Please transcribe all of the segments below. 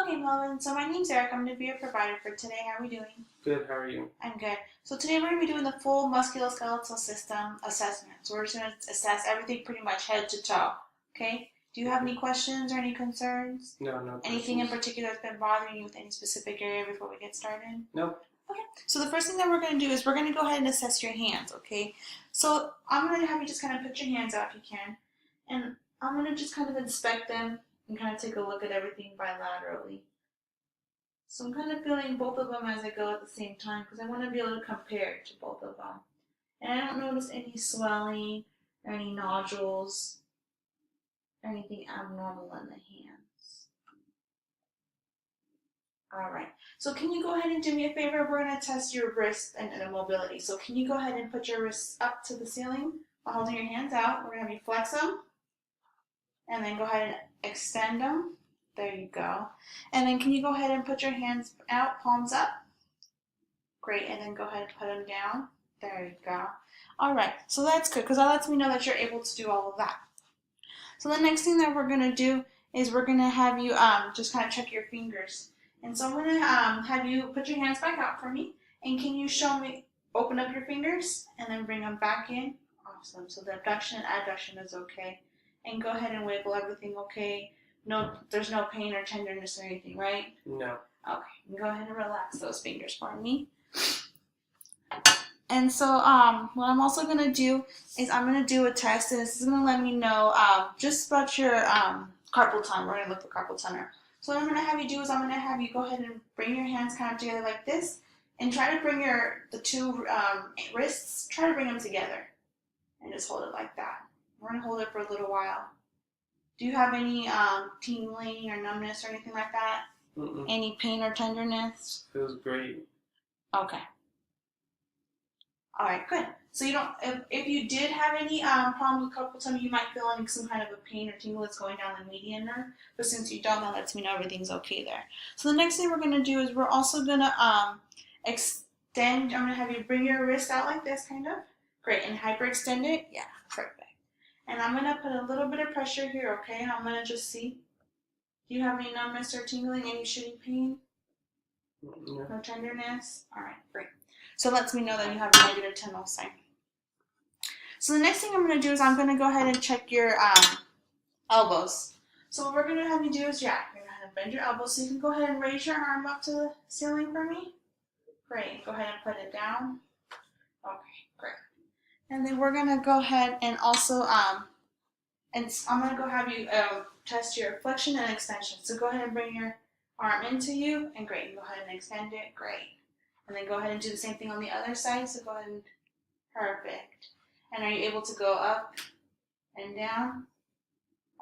Okay, Melvin. So my name's Eric. I'm going to be your provider for today. How are we doing? Good, how are you? I'm good. So today we're going to be doing the full musculoskeletal system assessment. So we're just going to assess everything pretty much head to toe. Okay? Do you have any questions or any concerns? No Anything in questions. particular that's been bothering you with any specific area before we get started? Nope. Okay. So the first thing that we're going to do is we're going to go ahead and assess your hands. Okay? So I'm going to have you just kind of put your hands out if you can. And I'm going to just kind of inspect them and kind of take a look at everything bilaterally. So I'm kind of feeling both of them as I go at the same time because I want to be able to compare to both of them. And I don't notice any swelling or any nodules or anything abnormal in the hands. Alright, so can you go ahead and do me a favor? We're going to test your wrist and mobility. So can you go ahead and put your wrists up to the ceiling while holding your hands out? We're going to have you flex them and then go ahead and extend them. There you go. And then can you go ahead and put your hands out, palms up? Great, and then go ahead and put them down. There you go. All right, so that's good because that lets me know that you're able to do all of that. So the next thing that we're going to do is we're going to have you just kind of check your fingers. And so I'm going to have you put your hands back out for me. And can you show me, open up your fingers and then bring them back in? Awesome. So the abduction and adduction is okay. And go ahead and wiggle everything okay. No, there's no pain or tenderness or anything, right? No. Okay, go ahead and relax those fingers for me. And so what I'm also going to do is I'm going to do a test, and this is going to let me know just about your carpal tunnel. We're going to look for carpal tunnel. So what I'm going to have you do is I'm going to have you go ahead and bring your hands kind of together like this, and try to bring the two wrists, try to bring them together, and just hold it like that. We're going to hold it for a little while. Do you have any tingling or numbness or anything like that? Mm-mm. Any pain or tenderness? Feels great. Okay. All right, good. So you don't. If you did have any problem with carpal tunnel, you might feel like some kind of a pain or tingle that's going down the median nerve. But since you don't, that lets me know everything's okay there. So the next thing we're going to do is we're also going to extend. I'm going to have you bring your wrist out like this, kind of. Great, and hyperextend it. Yeah, perfect. And I'm going to put a little bit of pressure here, okay? I'm going to just see. Do you have any numbness or tingling, any shooting pain? No. No tenderness? All right, great. So it lets me know that you have a negative tendon sign. So the next thing I'm going to do is I'm going to go ahead and check your elbows. So what we're going to have you do is, you're going to have bend your elbows. So you can go ahead and raise your arm up to the ceiling for me. Great. Go ahead and put it down. Okay, great. And then we're going to go ahead and also, and I'm going to go have you test your flexion and extension. So go ahead and bring your arm into you, and great. Go ahead and extend it. Great. And then go ahead and do the same thing on the other side. So go ahead and, perfect. And are you able to go up and down?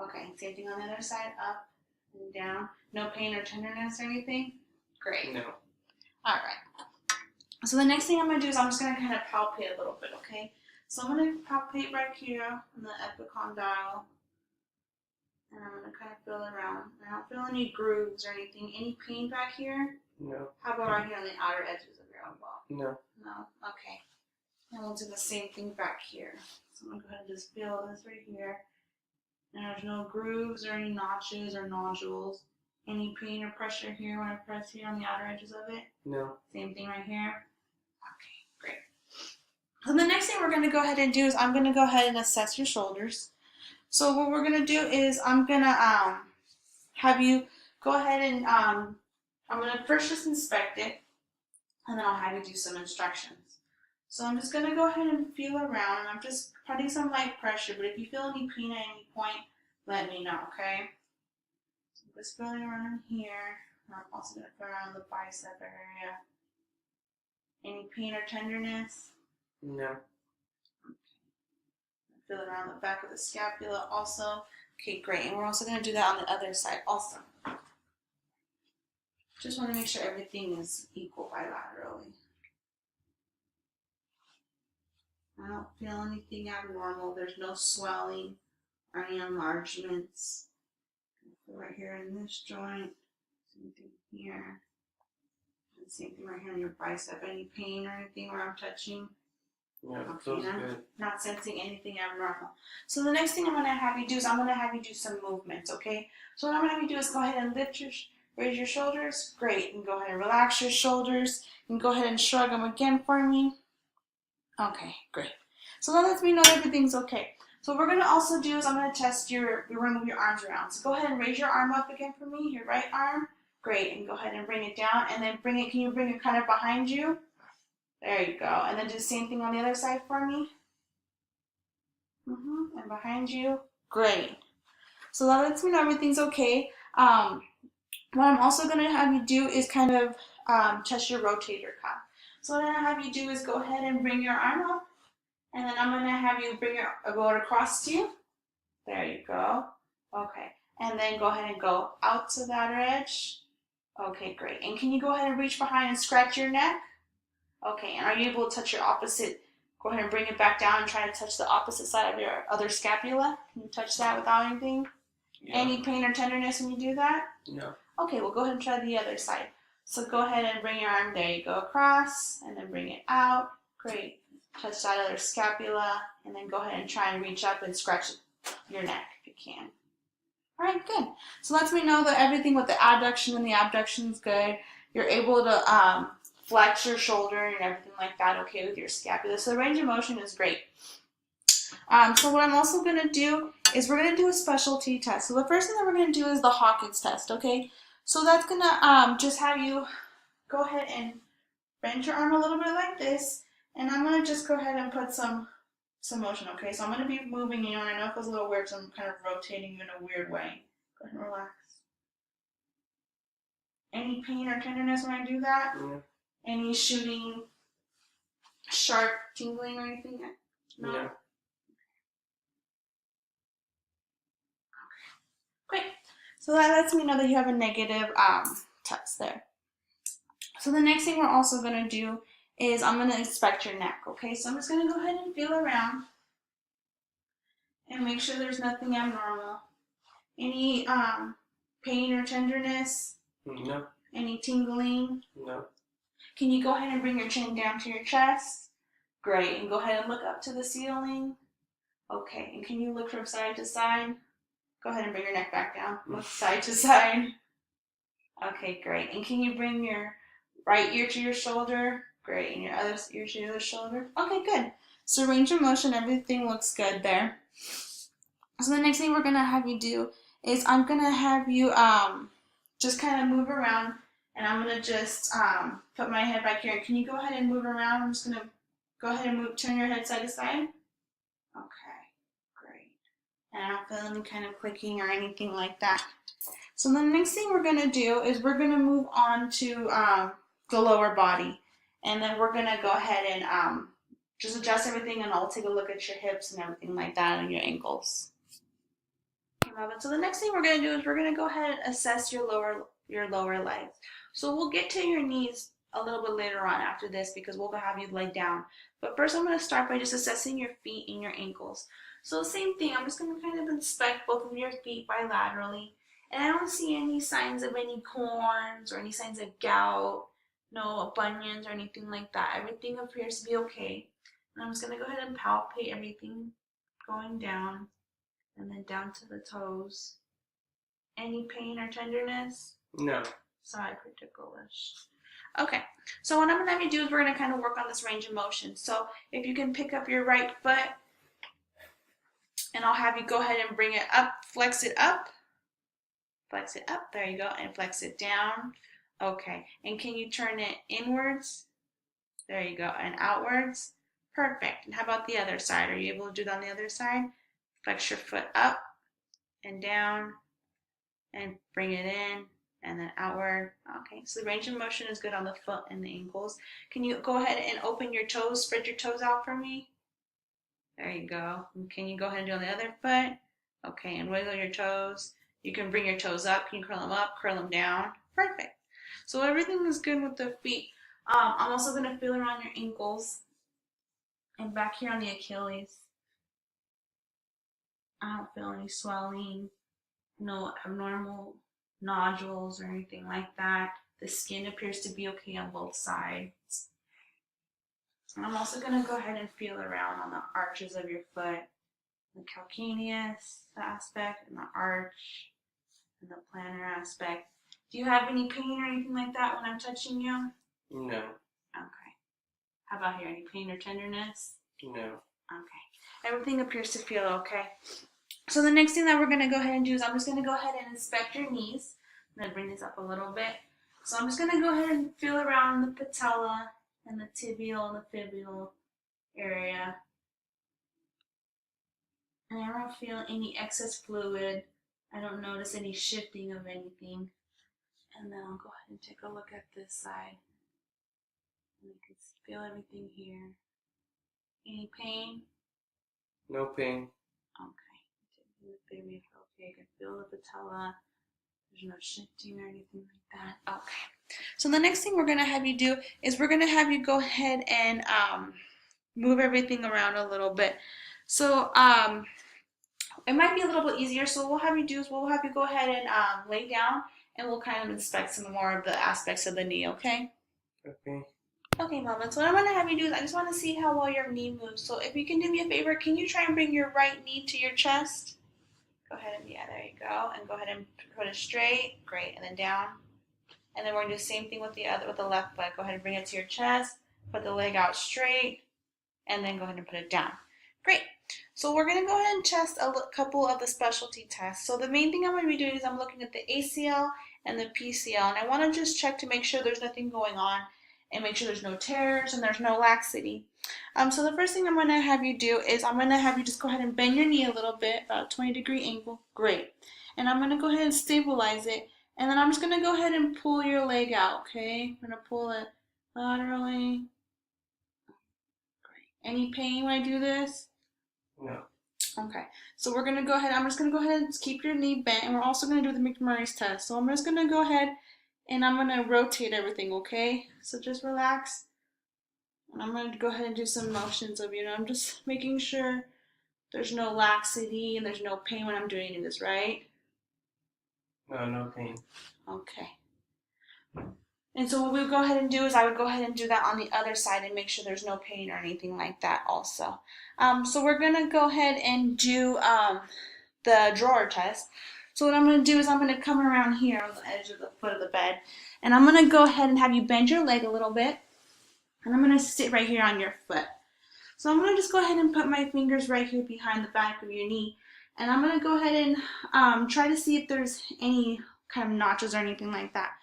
Okay, same thing on the other side, up and down. No pain or tenderness or anything? Great. No. All right. So the next thing I'm going to do is I'm just going to kind of palpate a little bit, okay? So I'm going to palpate right here on the epicondyle. And I'm going to kind of feel around. I don't feel any grooves or anything. Any pain back here? No. How about right here on the outer edges of your elbow? No. No? Okay. And we'll do the same thing back here. So I'm going to go ahead and just feel this right here. And there's no grooves or any notches or nodules. Any pain or pressure here when I press here on the outer edges of it? No. Same thing right here. Okay, great. So the next thing we're going to go ahead and do is I'm going to go ahead and assess your shoulders. So what we're going to do is I'm going to have you go ahead and I'm going to first just inspect it, and then I'll have you do some instructions. So I'm just going to go ahead and feel around, and I'm just putting some light pressure, but if you feel any pain at any point, let me know, okay? So I'm just feeling around here, and I'm also going to feel around the bicep area. Any pain or tenderness? No. Feel around the back of the scapula also. Okay, great. And we're also going to do that on the other side also. Just want to make sure everything is equal bilaterally. I don't feel anything abnormal. There's no swelling or any enlargements. Right here in this joint. Same thing here. And same thing right here in your bicep. Any pain or anything where I'm touching? Yeah, it Okay, feels good. not sensing anything abnormal. So the next thing I'm going to have you do is I'm going to have you do some movements, okay? So what I'm going to have you do is go ahead and lift Raise your shoulders. Great. And go ahead and relax your shoulders. And go ahead and shrug them again for me. Okay, great. So that lets me know everything's okay. So what we're going to also do is I'm going to test we're going to move your arms around. So go ahead and raise your arm up again for me, your right arm. Great. And go ahead and bring it down. And then can you bring it kind of behind you? There you go. And then do the same thing on the other side for me. And behind you. Great. So that lets me know everything's okay. What I'm also going to have you do is kind of test your rotator cuff. So what I'm going to have you do is go ahead and bring your arm up. And then I'm going to have you bring your board across to you. There you go. Okay. And then go ahead and go out to that edge. Okay, great. And can you go ahead and reach behind and scratch your neck? Okay, and are you able to touch your opposite? Go ahead and bring it back down and try to touch the opposite side of your other scapula. Can you touch that without anything? Yeah. Any pain or tenderness when you do that? No. Okay, well go ahead and try the other side. So go ahead and bring your arm, there you go, across, and then bring it out. Great. Touch that other scapula, and then go ahead and try and reach up and scratch your neck if you can. All right, good. So lets me know that everything with the adduction and the abduction is good. You're able to flex your shoulder and everything like that, okay, with your scapula. So the range of motion is great. So what I'm also going to do is we're going to do a specialty test. So the first thing that we're going to do is the Hawkins test, okay? So that's going to just have you go ahead and bend your arm a little bit like this. And I'm going to just go ahead and put some motion, okay? So I'm going to be moving you, and I know it feels a little weird, so I'm kind of rotating you in a weird way. Go ahead and relax. Any pain or tenderness when I do that? No. Any shooting, sharp tingling or anything? No? No. Great. So that lets me know that you have a negative test there. So the next thing we're also going to do is I'm going to inspect your neck, okay? So I'm just going to go ahead and feel around and make sure there's nothing abnormal. Any pain or tenderness? No. Any tingling? No. Can you go ahead and bring your chin down to your chest? Great. And go ahead and look up to the ceiling. Okay. And can you look from side to side? Go ahead and bring your neck back down. Look side to side. Okay, great. And can you bring your right ear to your shoulder? Great. And your other ear to your other shoulder? Okay, good. So range of motion, everything looks good there. So the next thing we're going to have you do is I'm going to have you just kind of move around, and I'm going to just put my head back here. Can you go ahead and move around? I'm just going to go ahead and turn your head side to side. Okay, great. And I don't feel any kind of clicking or anything like that. So the next thing we're going to do is we're going to move on to the lower body. And then we're going to go ahead and just adjust everything, and I'll take a look at your hips and everything like that and your ankles. So the next thing we're going to do is we're going to go ahead and assess your lower legs. So we'll get to your knees a little bit later on after this because we'll have you lay down. But first I'm going to start by just assessing your feet and your ankles. So same thing, I'm just going to kind of inspect both of your feet bilaterally. And I don't see any signs of any corns or any signs of gout, no bunions or anything like that. Everything appears to be okay. And I'm just going to go ahead and palpate everything going down. And then down to the toes. Any pain or tenderness? No. Sorry for ticklish. Okay, so what I'm going to have you do is we're going to kind of work on this range of motion. So if you can pick up your right foot, and I'll have you go ahead and bring it up, flex it up, there you go, and flex it down. Okay, and can you turn it inwards? There you go, and outwards. Perfect. And how about the other side? Are you able to do that on the other side? Flex your foot up and down and bring it in and then outward. Okay, so the range of motion is good on the foot and the ankles. Can you go ahead and open your toes, spread your toes out for me? There you go. And can you go ahead and do on the other foot? Okay, and wiggle your toes. You can bring your toes up. Can you curl them up, curl them down? Perfect. So everything is good with the feet. I'm also going to feel around your ankles and back here on the Achilles. I don't feel any swelling, no abnormal nodules or anything like that. The skin appears to be okay on both sides. And I'm also going to go ahead and feel around on the arches of your foot, the calcaneus aspect and the arch and the plantar aspect. Do you have any pain or anything like that when I'm touching you? No. Okay. How about here? Any pain or tenderness? No. Okay. Everything appears to feel okay. So the next thing that we're going to go ahead and do is I'm just going to go ahead and inspect your knees. I'm going to bring this up a little bit. So I'm just going to go ahead and feel around the patella and the tibial and the fibular area. And I don't feel any excess fluid. I don't notice any shifting of anything. And then I'll go ahead and take a look at this side. And you can feel everything here. Any pain? No pain. Okay. Okay, I can feel the patella. There's no shifting or anything like that. Okay. So the next thing we're going to have you do is we're going to have you go ahead and move everything around a little bit. So it might be a little bit easier. So what we'll have you do is we'll have you go ahead and lay down, and we'll kind of inspect some more of the aspects of the knee, okay? Okay. Okay, Mama. So what I'm going to have you do is I just want to see how well your knee moves. So if you can do me a favor, can you try and bring your right knee to your chest? Go ahead and, yeah, there you go. And go ahead and put it straight. Great. And then down. And then we're going to do the same thing with the left foot. Go ahead and bring it to your chest. Put the leg out straight. And then go ahead and put it down. Great. So we're going to go ahead and test a couple of the specialty tests. So the main thing I'm going to be doing is I'm looking at the ACL and the PCL. And I want to just check to make sure there's nothing going on and make sure there's no tears and there's no laxity. So the first thing I'm going to have you do is I'm going to have you just go ahead and bend your knee a little bit, about a 20-degree angle. Great. And I'm going to go ahead and stabilize it. And then I'm just going to go ahead and pull your leg out, okay? I'm going to pull it laterally. Great. Any pain when I do this? No. Okay. So we're going to go ahead. I'm just going to go ahead and keep your knee bent. And we're also going to do the McMurray's test. So I'm just going to go ahead and I'm going to rotate everything, okay? So just relax. And I'm going to go ahead and do some motions of, I'm just making sure there's no laxity and there's no pain when I'm doing this, right? No, no pain. Okay. And so what we'll go ahead and do is I would go ahead and do that on the other side and make sure there's no pain or anything like that also. So we're going to go ahead and do the drawer test. So what I'm going to do is I'm going to come around here on the edge of the foot of the bed. And I'm going to go ahead and have you bend your leg a little bit. And I'm going to sit right here on your foot. So I'm going to just go ahead and put my fingers right here behind the back of your knee. And I'm going to go ahead and try to see if there's any kind of notches or anything like that.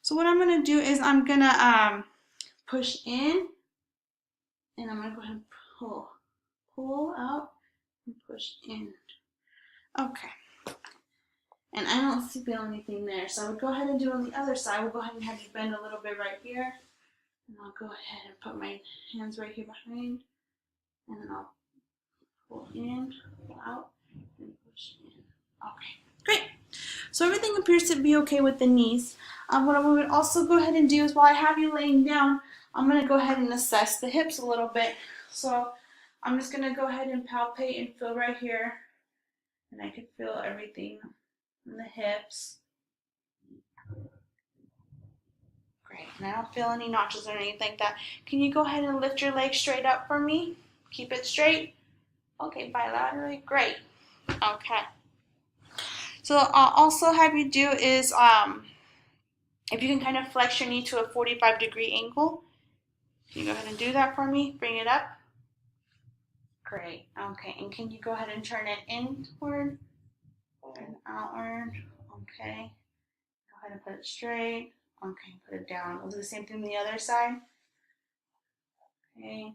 So what I'm going to do is I'm going to push in. And I'm going to go ahead and pull out and push in. Okay. And I don't feel anything there. So I would go ahead and do it on the other side. We'll go ahead and have you bend a little bit right here. And I'll go ahead and put my hands right here behind. And then I'll pull in, pull out, and push in. Okay, great. So everything appears to be okay with the knees. What I would also go ahead and do is while I have you laying down, I'm going to go ahead and assess the hips a little bit. So I'm just going to go ahead and palpate and feel right here. And I can feel everything in the hips. Great. And I don't feel any notches or anything like that. Can you go ahead and lift your leg straight up for me? Keep it straight. Okay, bilaterally. Great. Okay. So I'll also have you do is if you can kind of flex your knee to a 45-degree angle. Can you go ahead and do that for me? Bring it up. Great. Okay. And can you go ahead and turn it inward and outward? Okay. Go ahead and put it straight. Okay. Put it down. We'll do the same thing on the other side. Okay.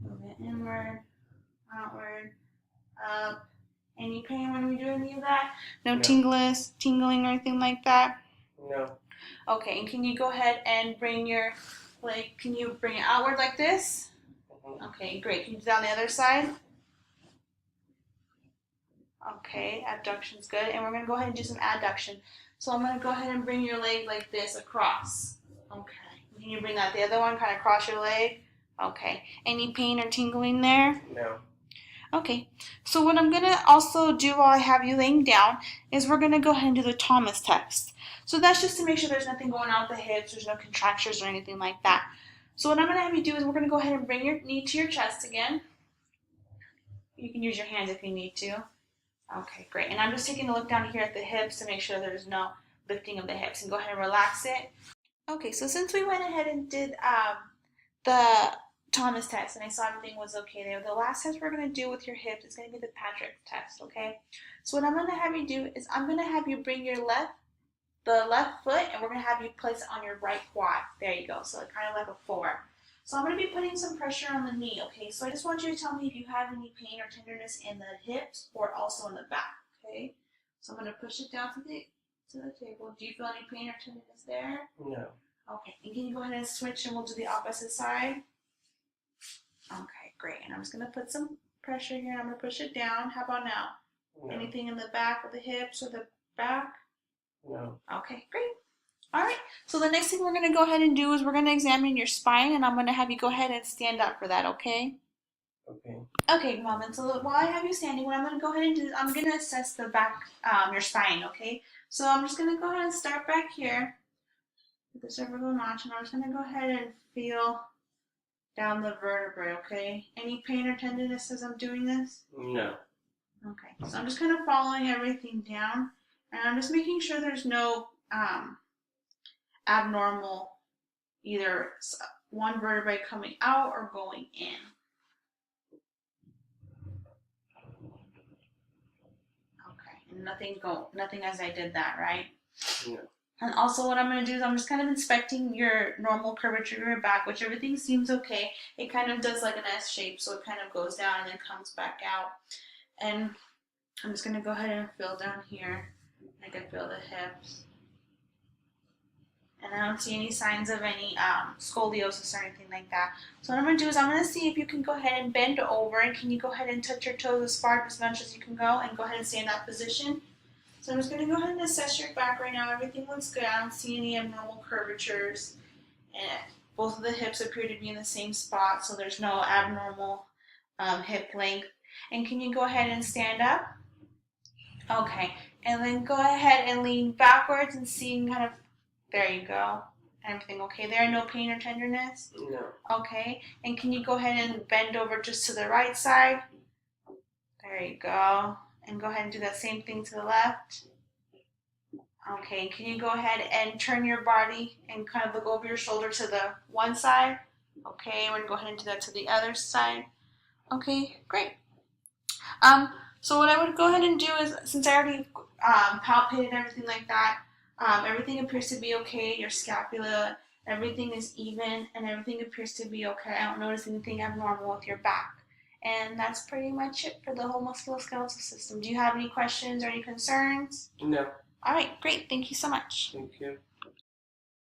Move it inward, outward, up. Any pain when we do any of that? No, No. tingling or anything like that? No. Okay, and can you go ahead and bring your leg, can you bring it outward like this? Okay, great. Can you do that on the other side? Okay, abduction's good. And we're going to go ahead and do some adduction. So I'm going to go ahead and bring your leg like this across. Okay. Can you bring that the other one kind of across your leg? Okay. Any pain or tingling there? No. Okay, so what I'm going to also do while I have you laying down is we're going to go ahead and do the Thomas test. So that's just to make sure there's nothing going on with the hips, there's no contractures or anything like that. So what I'm going to have you do is we're going to go ahead and bring your knee to your chest again. You can use your hands if you need to. Okay, great. And I'm just taking a look down here at the hips to make sure there's no lifting of the hips, and go ahead and relax it. Okay, so since we went ahead and did the Thomas test and I saw everything was okay there, the last test we're going to do with your hips is going to be the Patrick test, okay? So what I'm going to have you do is I'm going to have you bring the left foot, and we're going to have you place it on your right quad. There you go, so kind of like a 4. So I'm going to be putting some pressure on the knee, okay? So I just want you to tell me if you have any pain or tenderness in the hips or also in the back, okay? So I'm going to push it down to the table. Do you feel any pain or tenderness there? No. Okay, and can you go ahead and switch and we'll do the opposite side? Okay, great. And I'm just going to put some pressure here and I'm going to push it down. How about now? No. Anything in the back of the hips or the back? No. Okay, great. All right, so the next thing we're going to go ahead and do is we're going to examine your spine, and I'm going to have you go ahead and stand up for that, okay? Okay. Okay, Mom, and so while I have you standing, what I'm going to go ahead and do is I'm going to assess the back, your spine, okay? So I'm just going to go ahead and start back here with the cervical notch, and I'm just going to go ahead and feel down the vertebrae, okay? Any pain or tenderness as I'm doing this? No. Okay, so I'm just kind of following everything down, and I'm just making sure there's no abnormal, either one vertebrae coming out or going in. Okay, and nothing as I did that, right? No. And also what I'm going to do is I'm just kind of inspecting your normal curvature of your back, which everything seems okay. It kind of does like an S shape, so it kind of goes down and then comes back out. And I'm just going to go ahead and feel down here. I can feel the hips. And I don't see any signs of any scoliosis or anything like that. So what I'm going to do is I'm going to see if you can go ahead and bend over, and can you go ahead and touch your toes as far as much as you can go and go ahead and stay in that position. So I'm just going to go ahead and assess your back right now. Everything looks good. I don't see any abnormal curvatures, and both of the hips appear to be in the same spot, so there's no abnormal hip length. And can you go ahead and stand up? Okay, and then go ahead and lean backwards and see kind of, there you go. Everything okay there? No pain or tenderness? No. Okay, and can you go ahead and bend over just to the right side? There you go. And go ahead and do that same thing to the left. Okay, can you go ahead and turn your body and kind of look over your shoulder to the one side? Okay, we're gonna go ahead and do that to the other side. Okay, great. So what I would go ahead and do is, since I already palpated everything like that, everything appears to be okay. Your scapula, everything is even, and everything appears to be okay. I don't notice anything abnormal with your back. And that's pretty much it for the whole musculoskeletal system. Do you have any questions or any concerns? No. All right, great. Thank you so much. Thank you.